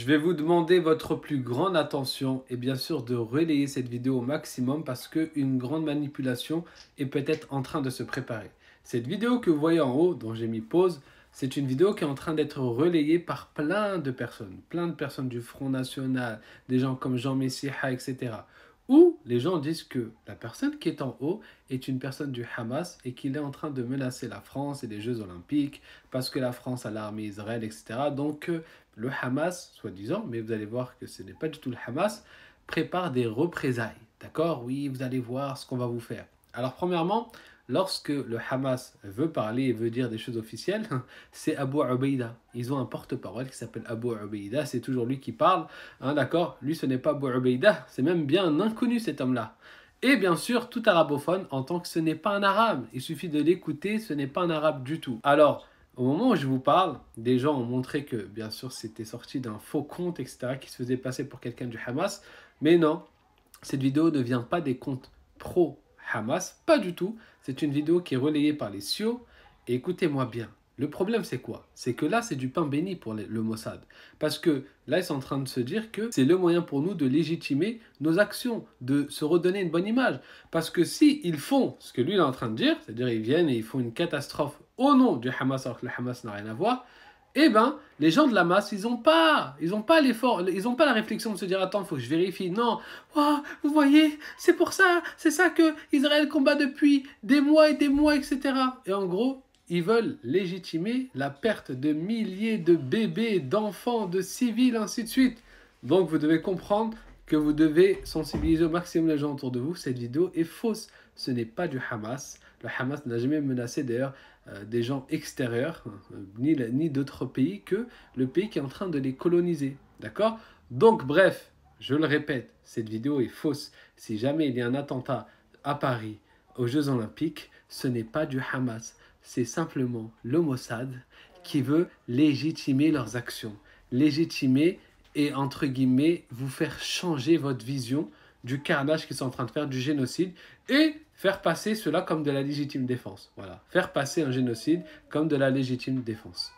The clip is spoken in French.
Je vais vous demander votre plus grande attention et bien sûr de relayer cette vidéo au maximum parce qu'une grande manipulation est peut-être en train de se préparer. Cette vidéo que vous voyez en haut, dont j'ai mis pause, c'est une vidéo qui est en train d'être relayée par plein de personnes du Front National, des gens comme Jean Messiha, etc. Où les gens disent que la personne qui est en haut est une personne du Hamas et qu'il est en train de menacer la France et les Jeux Olympiques parce que la France a l'armée Israël, etc. Donc le Hamas, soi-disant, mais vous allez voir que ce n'est pas du tout le Hamas, prépare des représailles. D'accord? Oui, vous allez voir ce qu'on va vous faire. Alors premièrement, lorsque le Hamas veut parler et veut dire des choses officielles, c'est Abu Ubaïda. Ils ont un porte-parole qui s'appelle Abu Ubaïda, c'est toujours lui qui parle. Hein, d'accord? Lui, ce n'est pas Abu Ubaïda, c'est même bien un inconnu cet homme-là. Et bien sûr, tout arabophone entend que ce n'est pas un arabe. Il suffit de l'écouter, ce n'est pas un arabe du tout. Alors, au moment où je vous parle, des gens ont montré que, bien sûr, c'était sorti d'un faux compte, etc., qui se faisait passer pour quelqu'un du Hamas. Mais non, cette vidéo ne vient pas des comptes pro-Hamas, pas du tout. C'est une vidéo qui est relayée par les CIO. Et écoutez-moi bien, le problème c'est quoi? C'est que là, c'est du pain béni pour le Mossad. Parce que là, ils sont en train de se dire que c'est le moyen pour nous de légitimer nos actions, de se redonner une bonne image. Parce que si ils font ce que lui il est en train de dire, c'est-à-dire ils viennent et ils font une catastrophe au nom du Hamas alors que le Hamas n'a rien à voir, eh ben, les gens de la masse, ils n'ont pas l'effort, ils n'ont pas la réflexion de se dire, attends, il faut que je vérifie. Non, oh, vous voyez, c'est ça que Israël combat depuis des mois, etc. Et en gros, ils veulent légitimer la perte de milliers de bébés, d'enfants, de civils, ainsi de suite. Donc, vous devez comprendre que vous devez sensibiliser au maximum les gens autour de vous. Cette vidéo est fausse. Ce n'est pas du Hamas. Le Hamas n'a jamais menacé d'ailleurs des gens extérieurs, ni d'autres pays que le pays qui est en train de les coloniser. D'accord? Donc, bref, je le répète, cette vidéo est fausse. Si jamais il y a un attentat à Paris, aux Jeux Olympiques, ce n'est pas du Hamas. C'est simplement le Mossad qui veut légitimer leurs actions. Légitimer et, entre guillemets, vous faire changer votre vision du carnage qu'ils sont en train de faire, du génocide, et faire passer cela comme de la légitime défense. Voilà, faire passer un génocide comme de la légitime défense.